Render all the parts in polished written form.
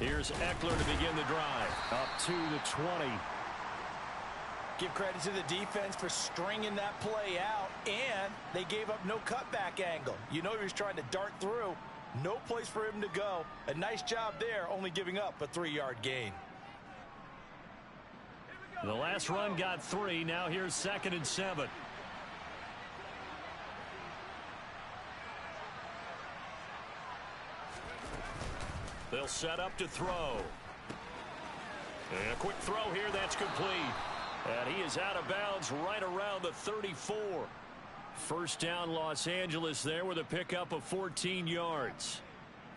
Here's Eckler to begin the drive. Up to the 20. Give credit to the defense for stringing that play out, and they gave up no cutback angle. You know he was trying to dart through. No place for him to go. A nice job there, only giving up a 3-yard gain. The last run got 3. Now here's 2nd and 7. They'll set up to throw. And a quick throw here, that's complete. And he is out of bounds right around the 34. First down, Los Angeles there with a pickup of 14 yards.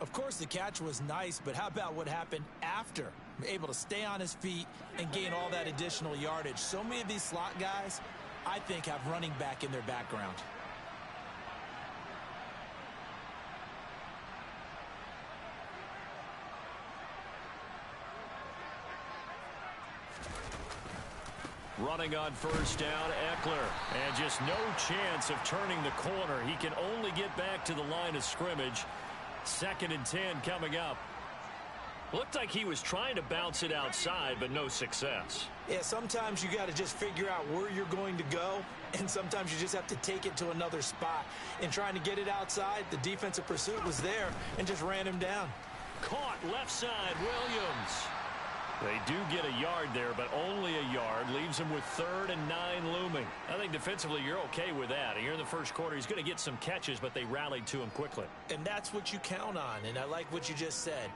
Of course, the catch was nice, but how about what happened after? Able to stay on his feet and gain all that additional yardage. So many of these slot guys, I think, have running back in their background. Running on first down, Eckler. And just no chance of turning the corner. He can only get back to the line of scrimmage. 2nd and 10 coming up. Looked like he was trying to bounce it outside, but no success. Yeah, sometimes you got to just figure out where you're going to go, and sometimes you just have to take it to another spot. In trying to get it outside, the defensive pursuit was there and just ran him down. Caught left side, Williams. They do get a yard there, but only a yard. Leaves him with 3rd and 9 looming. I think defensively you're okay with that. Here in the first quarter, he's going to get some catches, but they rallied to him quickly. And that's what you count on, and I like what you just said.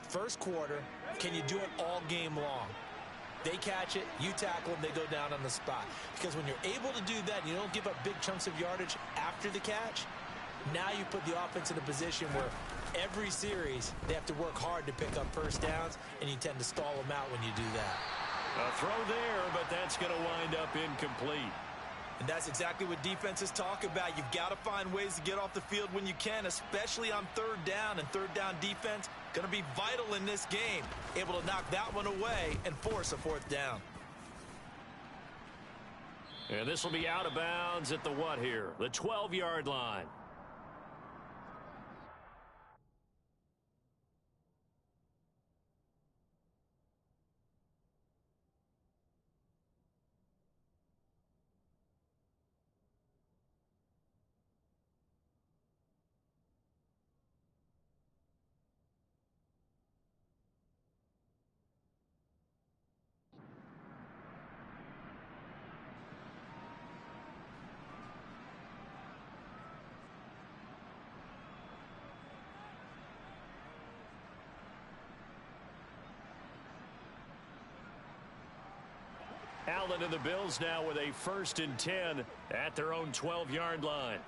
First quarter, can you do it all game long? They catch it, you tackle them, they go down on the spot. Because when you're able to do that, you don't give up big chunks of yardage after the catch, now you put the offense in a position where every series they have to work hard to pick up first downs, and you tend to stall them out when you do that. A throw there, but that's going to wind up incomplete. And that's exactly what defenses talk about. You've got to find ways to get off the field when you can, especially on 3rd down. And 3rd down defense going to be vital in this game. Able to knock that one away and force a 4th down. And this will be out of bounds at the what here? The 12-yard line. Allen and the Bills now with a 1st and 10 at their own 12-yard line.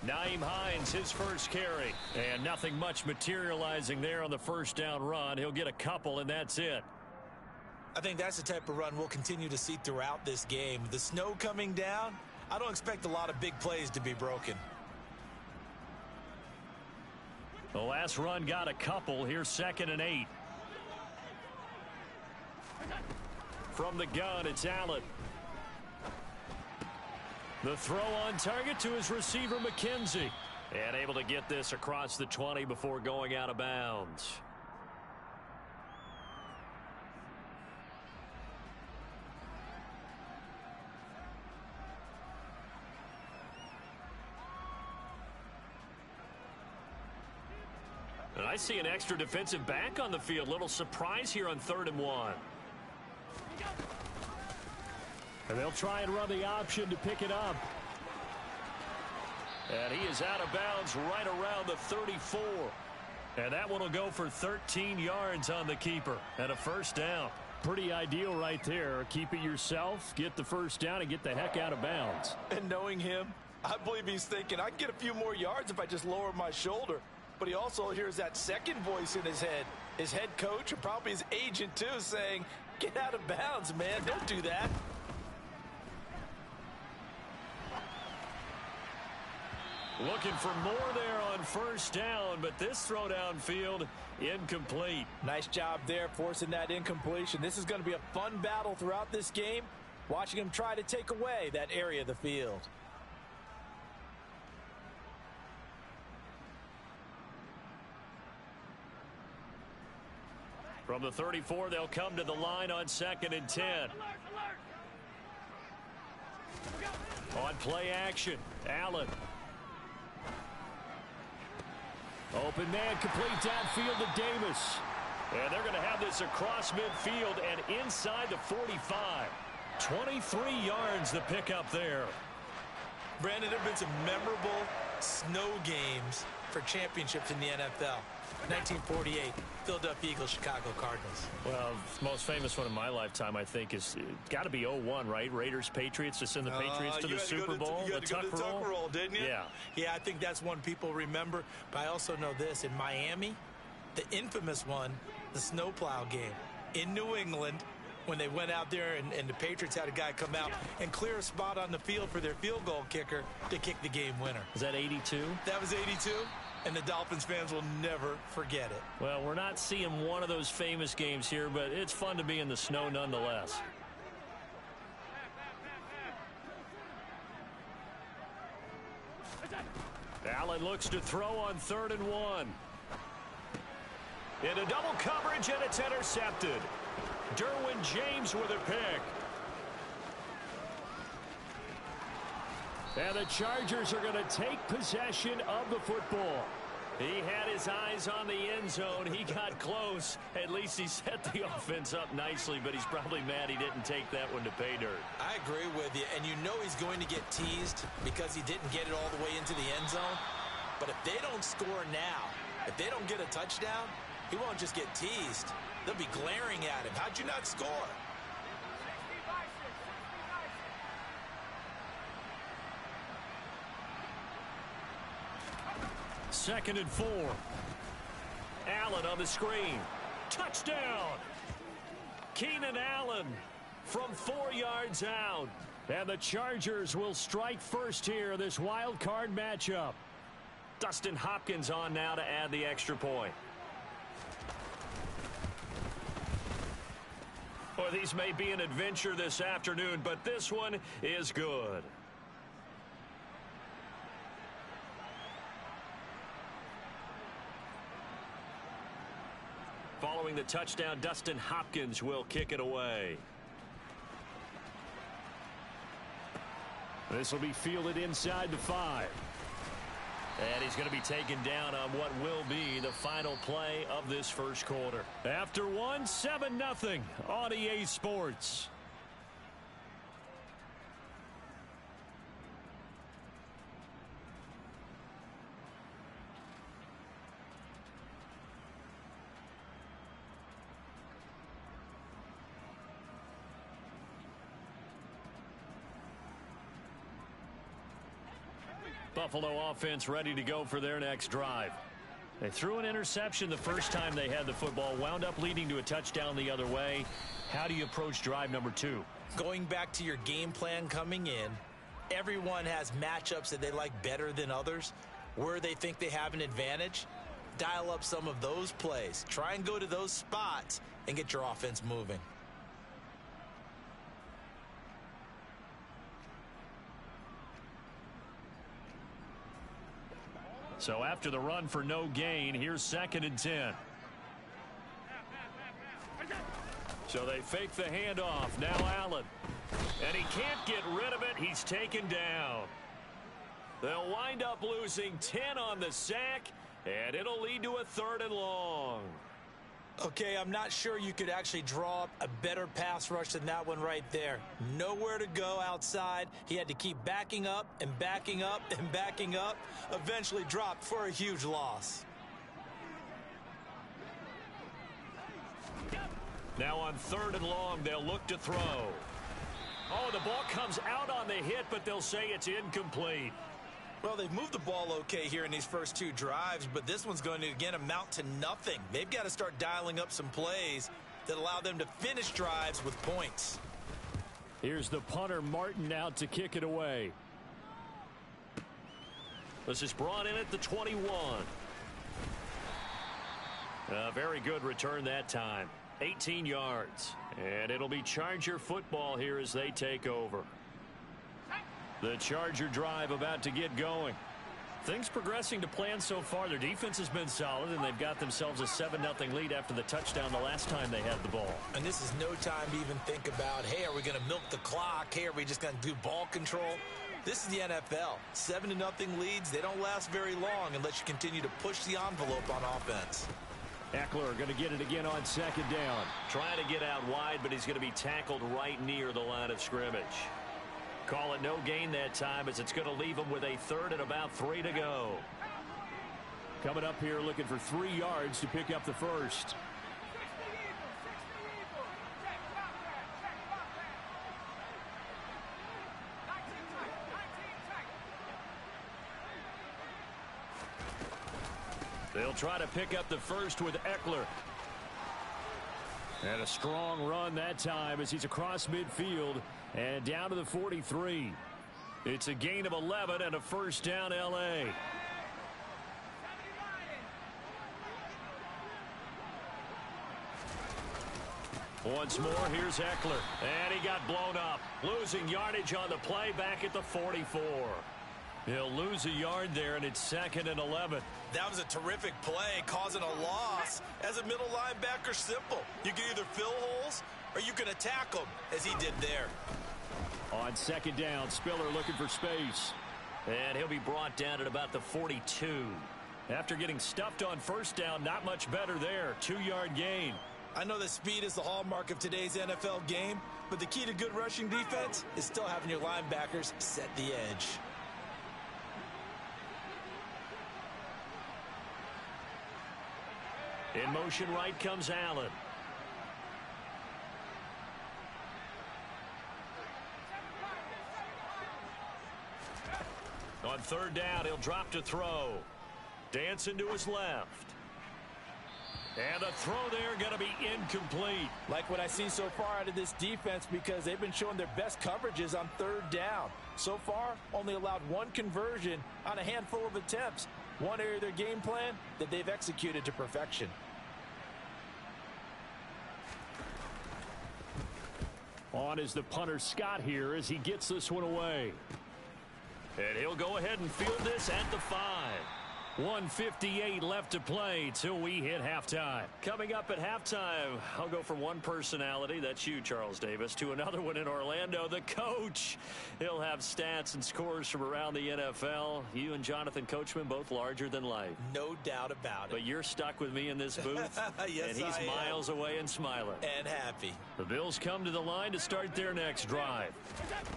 Nyheim Hines, his first carry. And nothing much materializing there on the first down run. He'll get a couple, and that's it. I think that's the type of run we'll continue to see throughout this game. The snow coming down, I don't expect a lot of big plays to be broken. The last run got a couple. Here's 2nd and 8. From the gun, it's Allen. The throw on target to his receiver, McKenzie. And able to get this across the 20 before going out of bounds. And I see an extra defensive back on the field. Little surprise here on 3rd and 1. And they'll try and run the option to pick it up. And he is out of bounds right around the 34. And that one will go for 13 yards on the keeper and a 1st down. Pretty ideal right there. Keep it yourself, get the 1st down, and get the heck out of bounds. And knowing him, I believe he's thinking, I can get a few more yards if I just lower my shoulder. But he also hears that second voice in his head. His head coach and probably his agent too saying, get out of bounds, man. Don't do that. Looking for more there on 1st down, but this throw downfield incomplete. Nice job there forcing that incompletion. This is going to be a fun battle throughout this game, watching him try to take away that area of the field. From the 34, they'll come to the line on 2nd and 10. On play action, Allen. Open man, complete downfield to Davis. And they're going to have this across midfield and inside the 45. 23 yards the pickup there. Brandon, there have been some memorable snow games for championships in the NFL. 1948, Philadelphia Eagles, Chicago Cardinals. Well, the most famous one in my lifetime, I think, is got to be 01, right? Raiders, Patriots, to send the Patriots to the Super Bowl. You had to go to the Tuck roll, didn't you? Yeah. Yeah, I think that's one people remember. But I also know this. In Miami, the infamous one, the snowplow game in New England, when they went out there and the Patriots had a guy come out and clear a spot on the field for their field goal kicker to kick the game winner. Is that 82? That was 82. And the Dolphins fans will never forget it. Well, we're not seeing one of those famous games here, but it's fun to be in the snow nonetheless. Allen looks to throw on 3rd and 1. Into double coverage, and it's intercepted. Derwin James with a pick. And the Chargers are going to take possession of the football. He had his eyes on the end zone. He got close. At least he set the offense up nicely, but he's probably mad he didn't take that one to pay dirt. I agree with you, and you know he's going to get teased because he didn't get it all the way into the end zone. But if they don't score now, if they don't get a touchdown, he won't just get teased. They'll be glaring at him. How'd you not score? Second and 4. Allen on the screen. Touchdown! Keenan Allen from 4 yards out. And the Chargers will strike first here, this wild card matchup. Dustin Hopkins on now to add the extra point. Well, these may be an adventure this afternoon, but this one is good. Following the touchdown, Dustin Hopkins will kick it away. This will be fielded inside the 5. And he's going to be taken down on what will be the final play of this first quarter. After one, 7-0 on EA Sports. Buffalo offense ready to go for their next drive. They threw an interception the first time they had the football, wound up leading to a touchdown the other way. How do you approach drive number 2? Going back to your game plan coming in, everyone has matchups that they like better than others. Where they think they have an advantage, dial up some of those plays. Try and go to those spots and get your offense moving. So after the run for no gain, here's 2nd and 10. So they fake the handoff. Now Allen. And he can't get rid of it. He's taken down. They'll wind up losing 10 on the sack, and it'll lead to a 3rd and long. Okay, I'm not sure you could actually draw up a better pass rush than that one right there. Nowhere to go outside. He had to keep backing up and backing up and backing up. Eventually dropped for a huge loss. Now on 3rd and long, they'll look to throw. Oh, the ball comes out on the hit, but they'll say it's incomplete. Well, they've moved the ball okay here in these first 2 drives, but this one's going to, again, amount to nothing. They've got to start dialing up some plays that allow them to finish drives with points. Here's the punter, Martin, out to kick it away. This is brought in at the 21. A very good return that time. 18 yards. And it'll be Charger football here as they take over. The Charger drive about to get going. Things progressing to plan so far. Their defense has been solid, and they've got themselves a 7-0 lead after the touchdown the last time they had the ball. And this is no time to even think about, hey, are we going to milk the clock? Hey, are we just going to do ball control? This is the NFL. 7-0 leads, they don't last very long unless you continue to push the envelope on offense. Eckler going to get it again on second down. Trying to get out wide, but he's going to be tackled right near the line of scrimmage. Call it no gain that time, as it's going to leave him with a third and about 3 to go. Coming up here looking for 3 yards to pick up the first. They'll try to pick up the first with Eckler. And a strong run that time as he's across midfield and down to the 43. It's a gain of 11 and a first down, L.A. Once more, here's Eckler. And he got blown up. Losing yardage on the play back at the 44. He'll lose a yard there, and it's 2nd and 11. That was a terrific play, causing a loss. As a middle linebacker, simple. You can either fill holes or you can attack them, as he did there. On second down, Spiller looking for space. And he'll be brought down at about the 42. After getting stuffed on first down, not much better there. 2-yard gain. I know that speed is the hallmark of today's NFL game, but the key to good rushing defense is still having your linebackers set the edge. In motion right comes Allen. On third down, he'll drop to throw. Dancing to his left. And the throw there going to be incomplete. Like what I see so far out of this defense, because they've been showing their best coverages on third down. So far, only allowed 1 conversion on a handful of attempts. One area of their game plan that they've executed to perfection. On is the punter Scott here as he gets this one away. And he'll go ahead and field this at the 5. 1:58 left to play till we hit halftime. Coming up at halftime, I'll go from one personality, that's you, Charles Davis, to another one in Orlando, the coach. He'll have stats and scores from around the NFL. You and Jonathan Coachman both larger than life. No doubt about it. But you're stuck with me in this booth. Yes, and he's miles away and smiling. And happy. The Bills come to the line to start their next drive.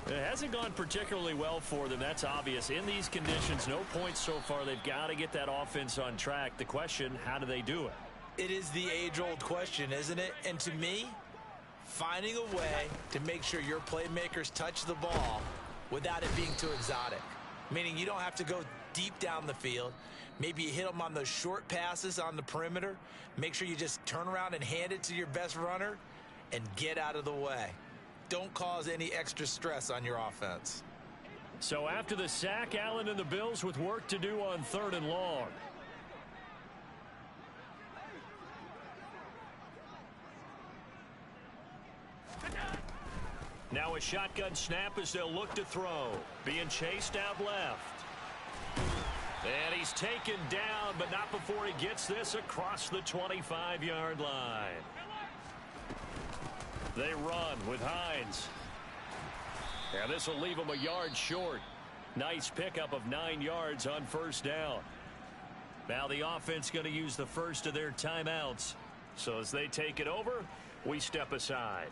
It hasn't gone particularly well for them. That's obvious. In these conditions, no points so far. They've got to get that offense on track. The question, how do they do it? It is the age-old question, isn't it? And to me, finding a way to make sure your playmakers touch the ball without it being too exotic. Meaning you don't have to go deep down the field. Maybe you hit them on those short passes on the perimeter. Make sure you just turn around and hand it to your best runner and get out of the way. Don't cause any extra stress on your offense. So after the sack, Allen and the Bills with work to do on 3rd and long. Now a shotgun snap as they'll look to throw. Being chased out left. And he's taken down, but not before he gets this across the 25-yard line. They run with Hines. And this will leave him a yard short. Nice pickup of 9 yards on first down. Now the offense going to use the first of their timeouts. So as they take it over, we step aside.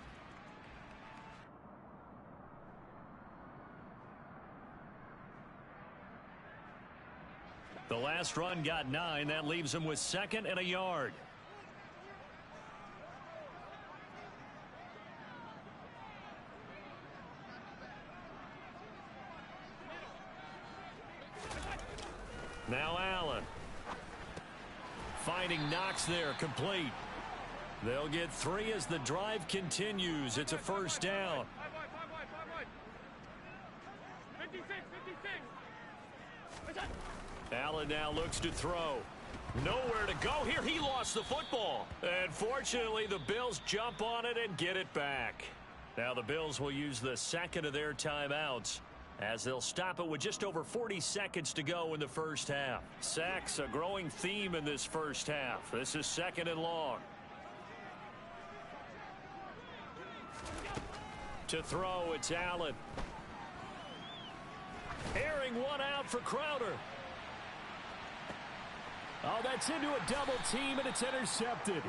The last run got 9. That leaves him with 2nd and a yard. Now Allen. Finding Knox there, complete. They'll get 3 as the drive continues. It's a first down. 56. Allen now looks to throw. Nowhere to go here. He lost the football. And fortunately, the Bills jump on it and get it back. Now the Bills will use the 2nd of their timeouts as they'll stop it with just over 40 seconds to go in the first half. Sacks, a growing theme in this first half. This is 2nd and long. To throw, it's Allen. Airing one out for Crowder. Oh, that's into a double team, and it's intercepted.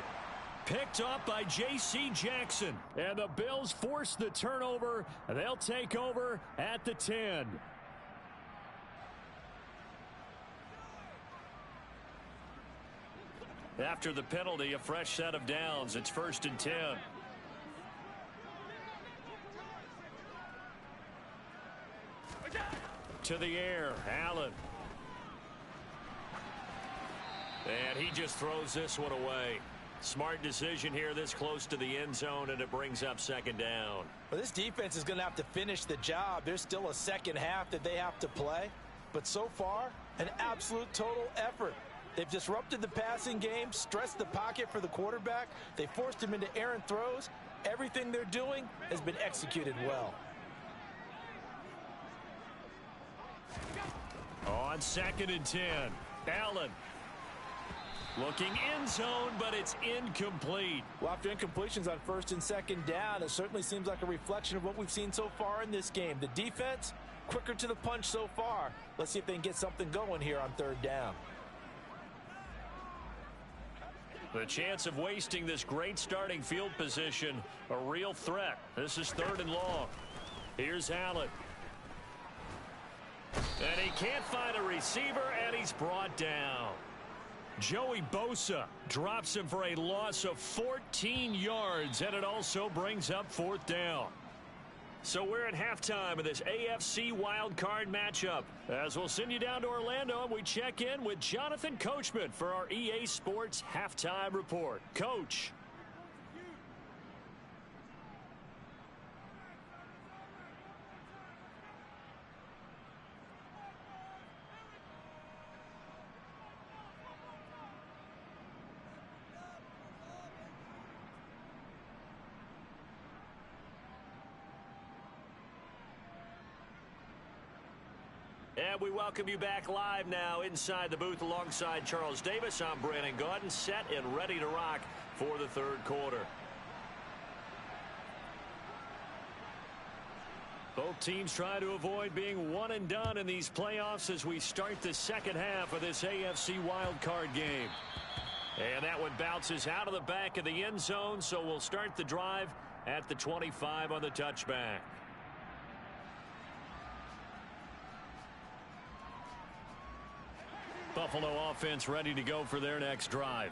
Picked up by J.C. Jackson. And the Bills force the turnover. They'll take over at the 10. After the penalty, a fresh set of downs. It's 1st and 10. To the air, Allen. And he just throws this one away. Smart decision here this close to the end zone, and it brings up 2nd down. Well, this defense is going to have to finish the job. There's still a second half that they have to play. But so far, an absolute total effort. They've disrupted the passing game, stressed the pocket for the quarterback. They forced him into errant throws. Everything they're doing has been executed well. On 2nd and 10, Allen. Looking end zone, but it's incomplete. Well, after incompletions on 1st and 2nd down, it certainly seems like a reflection of what we've seen so far in this game. The defense, quicker to the punch so far. Let's see if they can get something going here on 3rd down. The chance of wasting this great starting field position, a real threat. This is 3rd and long. Here's Allen. And he can't find a receiver, and he's brought down. Joey Bosa drops him for a loss of 14 yards, and it also brings up 4th down. So we're at halftime of this AFC wildcard matchup. As we'll send you down to Orlando, and we check in with Jonathan Coachman for our EA Sports Halftime Report. Coach. And we welcome you back live now inside the booth alongside Charles Davis. I'm Brandon Gaudin, set and ready to rock for the 3rd quarter. Both teams try to avoid being one and done in these playoffs as we start the 2nd half of this AFC wildcard game. And that one bounces out of the back of the end zone, so we'll start the drive at the 25 on the touchback. Buffalo offense ready to go for their next drive.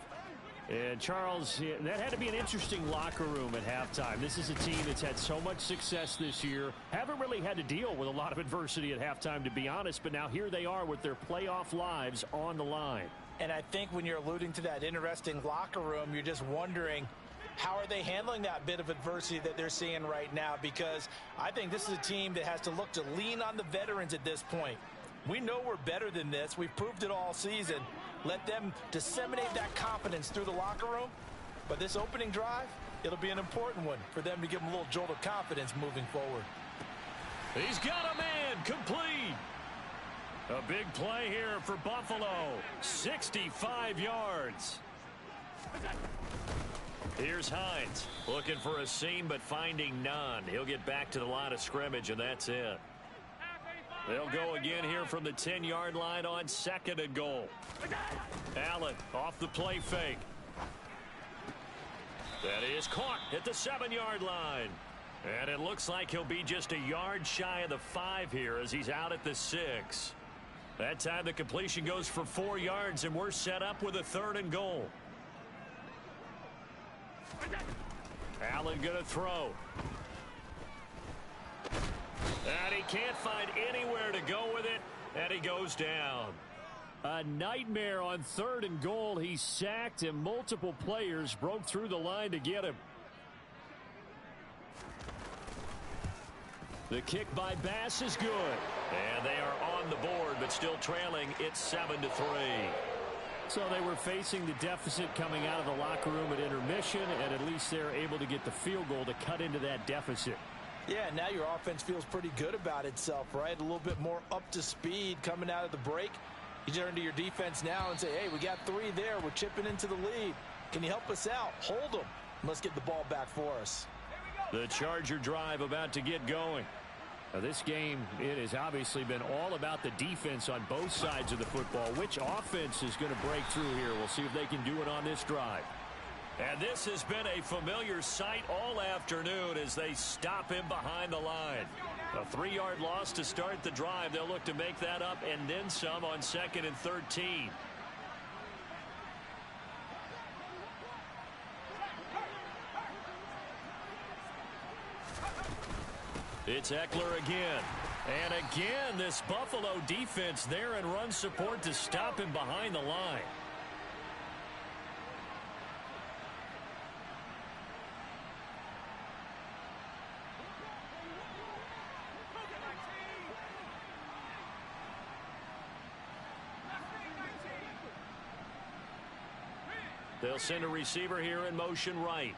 And Charles, that had to be an interesting locker room at halftime. This is a team that's had so much success this year. Haven't really had to deal with a lot of adversity at halftime, to be honest. But now here they are with their playoff lives on the line. And I think when you're alluding to that interesting locker room, you're just wondering, how are they handling that bit of adversity that they're seeing right now? Because I think this is a team that has to look to lean on the veterans at this point. We know we're better than this. We've proved it all season. Let them disseminate that confidence through the locker room. But this opening drive, it'll be an important one for them to give them a little jolt of confidence moving forward. He's got a man complete. A big play here for Buffalo. 65 yards. Here's Hines looking for a seam but finding none. He'll get back to the line of scrimmage, and that's it. They'll go again here from the 10-yard line on 2nd and goal. Allen off the play fake. That is caught at the 7-yard line. And it looks like he'll be just a yard shy of the 5 here as he's out at the 6. That time the completion goes for 4 yards, and we're set up with a 3rd and goal. Allen going to throw. And he can't find anywhere to go with it, and he goes down. A nightmare on 3rd and goal. He's sacked, and multiple players broke through the line to get him. The kick by Bass is good. And they are on the board, but still trailing. It's 7-3. So they were facing the deficit coming out of the locker room at intermission, and at least they're able to get the field goal to cut into that deficit. Yeah, now your offense feels pretty good about itself, right? A little bit more up to speed coming out of the break. You turn to your defense now and say, hey, we got 3 there. We're chipping into the lead. Can you help us out? Hold them. Let's get the ball back for us. The Charger drive about to get going. Now, this game, it has obviously been all about the defense on both sides of the football. Which offense is going to break through here? We'll see if they can do it on this drive. And this has been a familiar sight all afternoon as they stop him behind the line. A 3-yard loss to start the drive. They'll look to make that up and then some on 2nd and 13. It's Eckler again. And again, this Buffalo defense there in run support to stop him behind the line. They'll send a receiver here in motion right.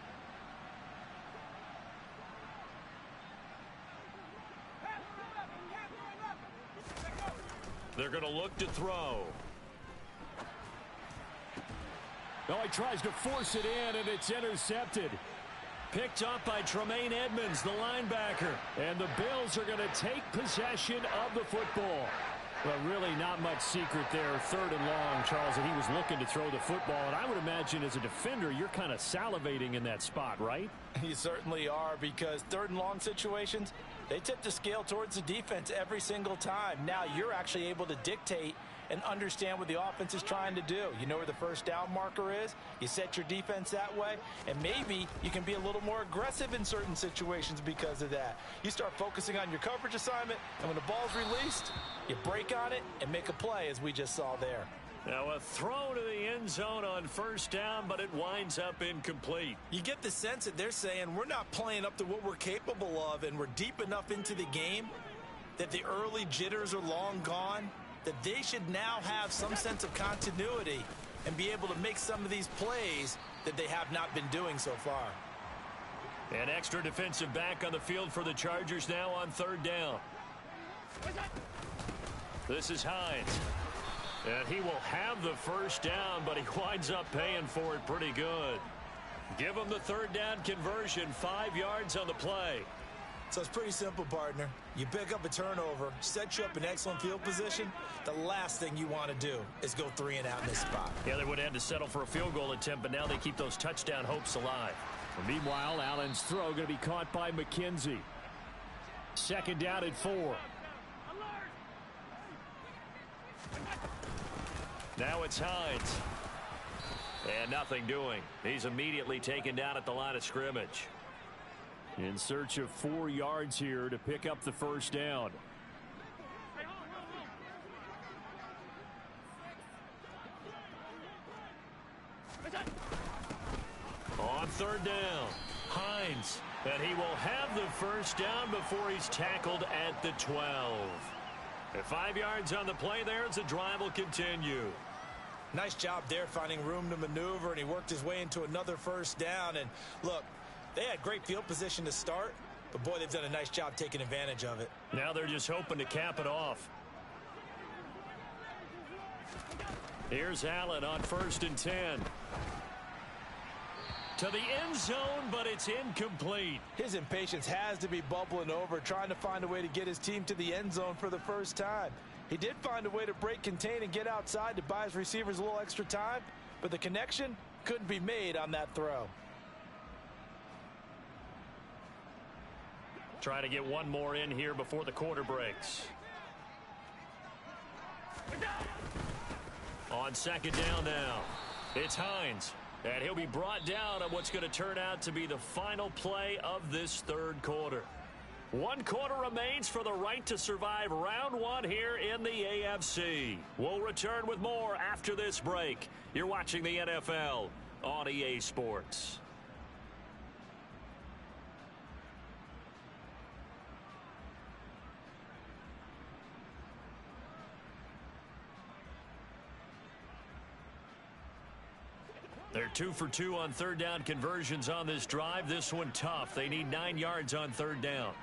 They're going to look to throw. Oh, he tries to force it in, and it's intercepted. Picked up by Tremaine Edmonds, the linebacker. And the Bills are going to take possession of the football. Well, really not much secret there. 3rd and long, Charles, and he was looking to throw the football. And I would imagine as a defender, you're kind of salivating in that spot, right? You certainly are, because 3rd and long situations, they tip the scale towards the defense every single time. Now you're actually able to dictate and understand what the offense is trying to do. You know where the first down marker is. You set your defense that way, and maybe you can be a little more aggressive in certain situations because of that. You start focusing on your coverage assignment, and when the ball's released, you break on it and make a play, as we just saw there. Now a throw to the end zone on 1st down, but it winds up incomplete. You get the sense that they're saying we're not playing up to what we're capable of, and we're deep enough into the game that the early jitters are long gone, that they should now have some sense of continuity and be able to make some of these plays that they have not been doing so far. An extra defensive back on the field for the Chargers now on 3rd down. This is Hines. And he will have the 1st down, but he winds up paying for it pretty good. Give him the 3rd down conversion, 5 yards on the play. So it's pretty simple, partner. You pick up a turnover, set you up in excellent field position. The last thing you want to do is go 3 and out in this spot. Yeah, they would have had to settle for a field goal attempt, but now they keep those touchdown hopes alive. Meanwhile, Allen's throw going to be caught by McKenzie. 2nd down at 4. Now it's Hines. And nothing doing. He's immediately taken down at the line of scrimmage. In search of 4 yards here to pick up the 1st down. On 3rd down, Hines. And he will have the 1st down before he's tackled at the 12. And 5 yards on the play there as the drive will continue. Nice job there finding room to maneuver, and he worked his way into another 1st down. And look, they had great field position to start, but boy, they've done a nice job taking advantage of it. Now they're just hoping to cap it off. Here's Allen on 1st and 10. To the end zone, but it's incomplete. His impatience has to be bubbling over, trying to find a way to get his team to the end zone for the first time. He did find a way to break, contain, and get outside to buy his receivers a little extra time, but the connection couldn't be made on that throw. Trying to get one more in here before the quarter breaks. On 2nd down now, it's Hines. And he'll be brought down on what's going to turn out to be the final play of this 3rd quarter. 1 quarter remains for the right to survive round 1 here in the AFC. We'll return with more after this break. You're watching the NFL on EA Sports. They're 2 for 2 on 3rd down conversions on this drive. This one tough. They need 9 yards on 3rd down.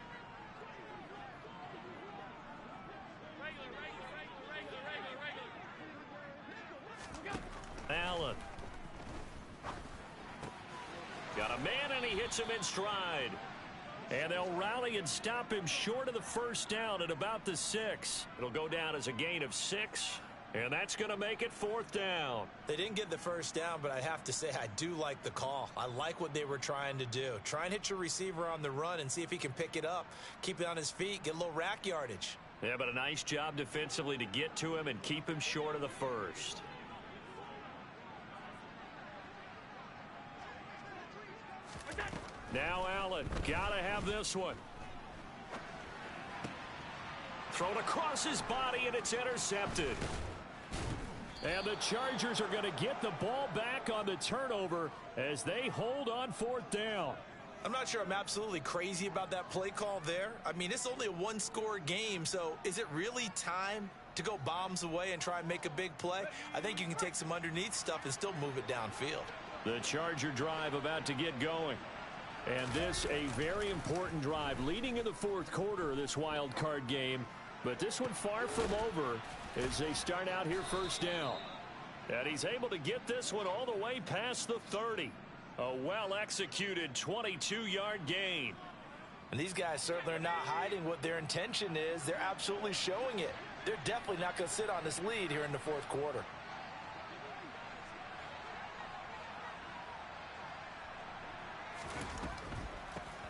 Allen. Got a man, and he hits him in stride. And they'll rally and stop him short of the first down at about the 6. It'll go down as a gain of 6. And that's going to make it 4th down. They didn't get the first down, but I have to say I do like the call. I like what they were trying to do. Try and hit your receiver on the run and see if he can pick it up. Keep it on his feet, get a little rack yardage. Yeah, but a nice job defensively to get to him and keep him short of the first. Now Allen, gotta have this one. Thrown across his body, and it's intercepted. And the Chargers are going to get the ball back on the turnover as they hold on 4th down. I'm not sure I'm absolutely crazy about that play call there. I mean, it's only a one-score game, so is it really time to go bombs away and try and make a big play? I think you can take some underneath stuff and still move it downfield. The Charger drive about to get going. And this a very important drive leading in the 4th quarter of this wild card game. But this one far from over as they start out here 1st down. And he's able to get this one all the way past the 30. A well-executed 22-yard gain. And these guys certainly are not hiding what their intention is. They're absolutely showing it. They're definitely not going to sit on this lead here in the 4th quarter.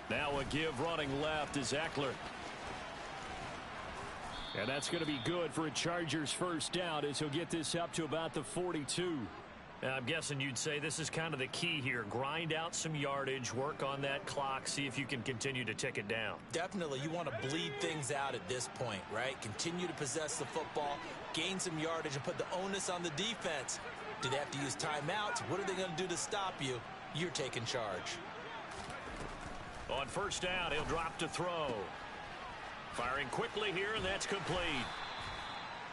Now a give running left is Eckler. And that's going to be good for a Chargers 1st down as he'll get this up to about the 42. Now, I'm guessing you'd say this is kind of the key here. Grind out some yardage, work on that clock, see if you can continue to tick it down. Definitely. You want to bleed things out at this point, right? Continue to possess the football, gain some yardage, and put the onus on the defense. Do they have to use timeouts? What are they going to do to stop you? You're taking charge. On 1st down, he'll drop to throw. Firing quickly here, and that's complete.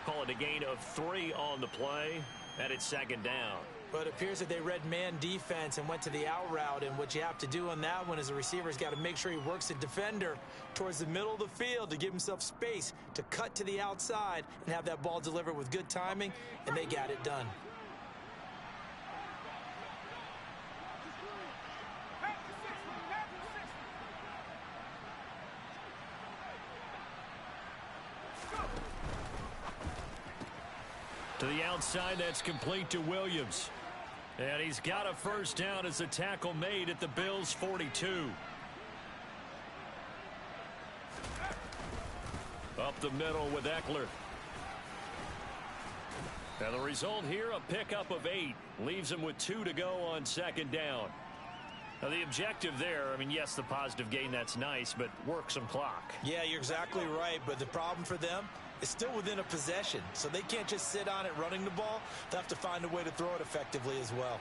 Call it a gain of 3 on the play, and it's 2nd down. But it appears that they read man defense and went to the out route, and what you have to do on that one is the receiver's got to make sure he works the defender towards the middle of the field to give himself space to cut to the outside and have that ball delivered with good timing, and they got it done. To the outside, that's complete to Williams. And he's got a 1st down as the tackle made at the Bills' 42. Up the middle with Eckler. And the result here, a pickup of 8. Leaves him with 2 to go on 2nd down. Now, the objective there, I mean, yes, the positive gain, that's nice, but work some clock. Yeah, you're exactly right, but the problem for them is still within a possession, so they can't just sit on it running the ball. They have to find a way to throw it effectively as well.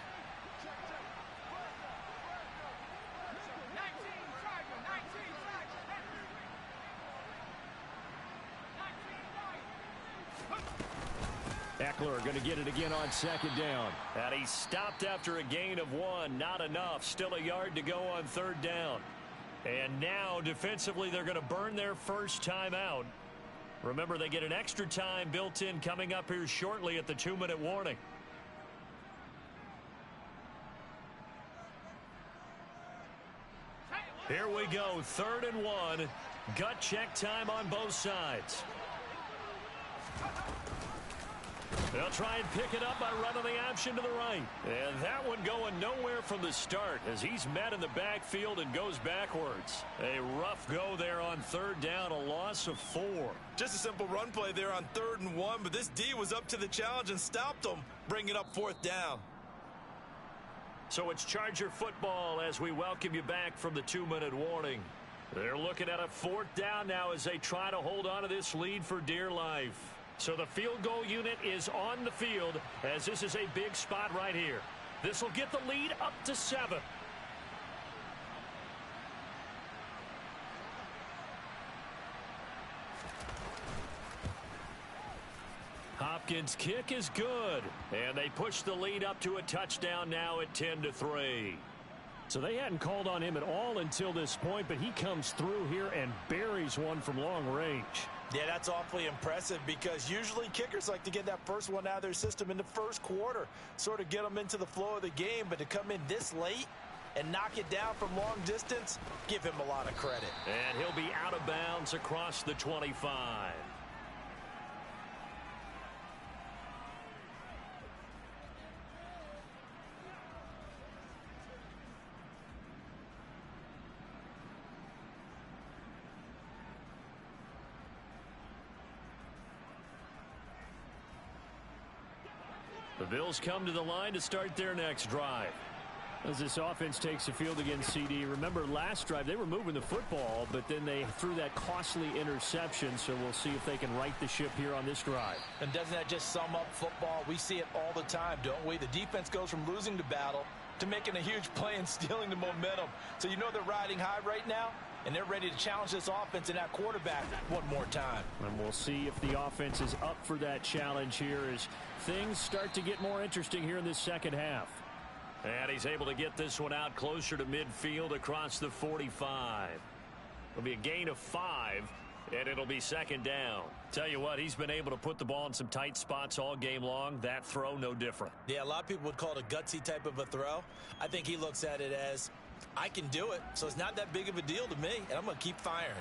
Eckler going to get it again on 2nd down. And he stopped after a gain of 1. Not enough. Still a yard to go on 3rd down. And now defensively they're going to burn their first time out. Remember, they get an extra time built in coming up here shortly at the 2-minute warning. Here we go, 3rd and 1. Gut check time on both sides. They'll try and pick it up by running the option to the right. And that one going nowhere from the start as he's met in the backfield and goes backwards. A rough go there on 3rd down, a loss of 4. Just a simple run play there on 3rd and 1, but this D was up to the challenge and stopped them, bringing up 4th down. So it's Charger football as we welcome you back from the 2-minute warning. They're looking at a 4th down now as they try to hold on to this lead for dear life. So the field goal unit is on the field as this is a big spot right here. This will get the lead up to 7. Hopkins' kick is good, and they push the lead up to a touchdown now at 10-3. So they hadn't called on him at all until this point, but he comes through here and buries one from long range. Yeah, that's awfully impressive because usually kickers like to get that first one out of their system in the first quarter, sort of get them into the flow of the game, but to come in this late and knock it down from long distance, give him a lot of credit. And he'll be out of bounds across the 25. The Bills come to the line to start their next drive. As this offense takes the field against CD, remember last drive they were moving the football, but then they threw that costly interception, so we'll see if they can right the ship here on this drive. And doesn't that just sum up football? We see it all the time, don't we? The defense goes from losing the battle to making a huge play and stealing the momentum. So you know they're riding high right now, and they're ready to challenge this offense and that quarterback one more time. And we'll see if the offense is up for that challenge here as things start to get more interesting here in this second half. And he's able to get this one out closer to midfield across the 45. It'll be a gain of 5, and it'll be second down. Tell you what, he's been able to put the ball in some tight spots all game long. That throw, no different. Yeah, a lot of people would call it a gutsy type of a throw. I think he looks at it as, I can do it, so it's not that big of a deal to me, and I'm going to keep firing.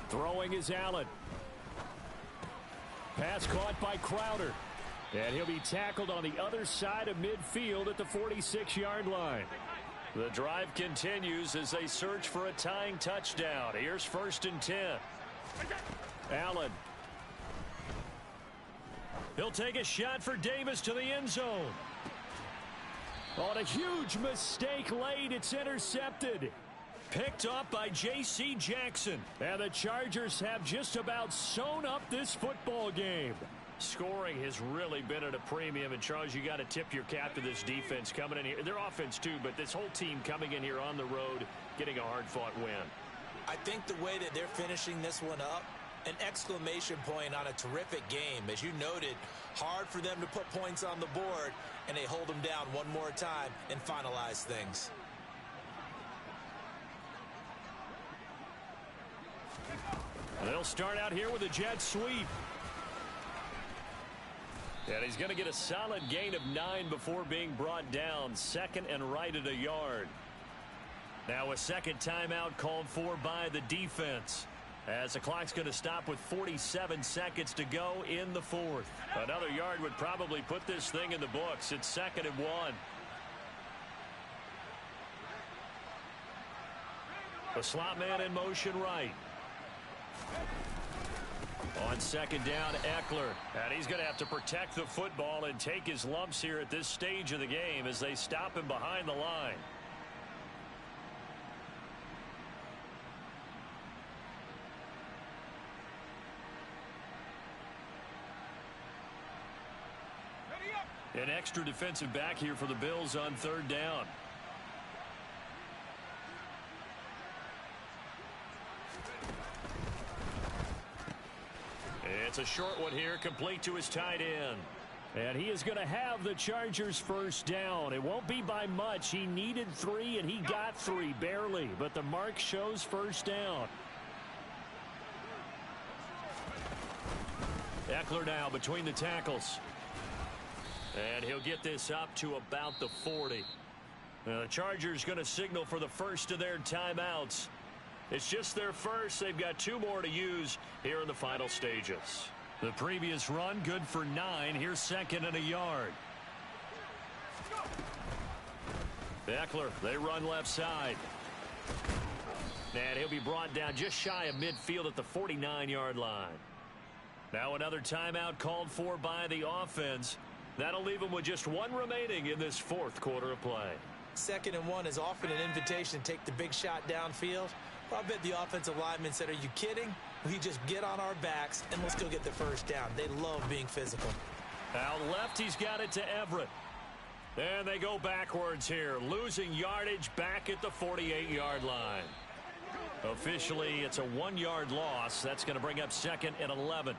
Throwing is Allen. Pass caught by Crowder. And he'll be tackled on the other side of midfield at the 46-yard line. The drive continues as they search for a tying touchdown. Here's 1st and 10. Allen. He'll take a shot for Davis to the end zone. On a huge mistake late, it's intercepted. Picked up by J.C. Jackson. And the Chargers have just about sewn up this football game. Scoring has really been at a premium. And, Charles, you got to tip your cap to this defense coming in here. Their offense, too, but this whole team coming in here on the road, getting a hard-fought win. I think the way that they're finishing this one up, an exclamation point on a terrific game. As you noted, hard for them to put points on the board, and they hold them down one more time and finalize things. They'll start out here with a jet sweep. And he's going to get a solid gain of 9 before being brought down. 2nd and right at a yard. Now a second timeout called for by the defense, as the clock's going to stop with 47 seconds to go in the 4th. Another yard would probably put this thing in the books. It's 2nd and 1. The slot man in motion right. On 2nd down, Eckler. And he's going to have to protect the football and take his lumps here at this stage of the game as they stop him behind the line. An extra defensive back here for the Bills on 3rd down. It's a short one here, complete to his tight end. And he is going to have the Chargers first down. It won't be by much. He needed 3, and he got 3, barely. But the mark shows first down. Eckler now between the tackles. And he'll get this up to about the 40. Now the Chargers going to signal for the first of their timeouts. It's just their first. They've got 2 more to use here in the final stages. The previous run good for 9. Here's 2nd and a yard. Eckler, they run left side. And he'll be brought down just shy of midfield at the 49-yard line. Now another timeout called for by the offense. That'll leave them with just 1 remaining in this 4th quarter of play. 2nd and 1 is often an invitation to take the big shot downfield. I bet the offensive lineman said, are you kidding? We just get on our backs and let's go get the first down. They love being physical. Out left, he's got it to Everett. And they go backwards here, losing yardage back at the 48-yard line. Officially, it's a 1-yard loss. That's going to bring up 2nd and 11.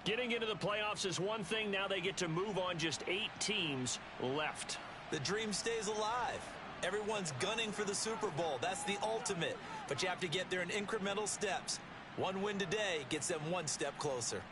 Getting into the playoffs is one thing. Now they get to move on. Just 8 teams left. The dream stays alive. Everyone's gunning for the Super Bowl. That's the ultimate. But you have to get there in incremental steps. One win today gets them one step closer.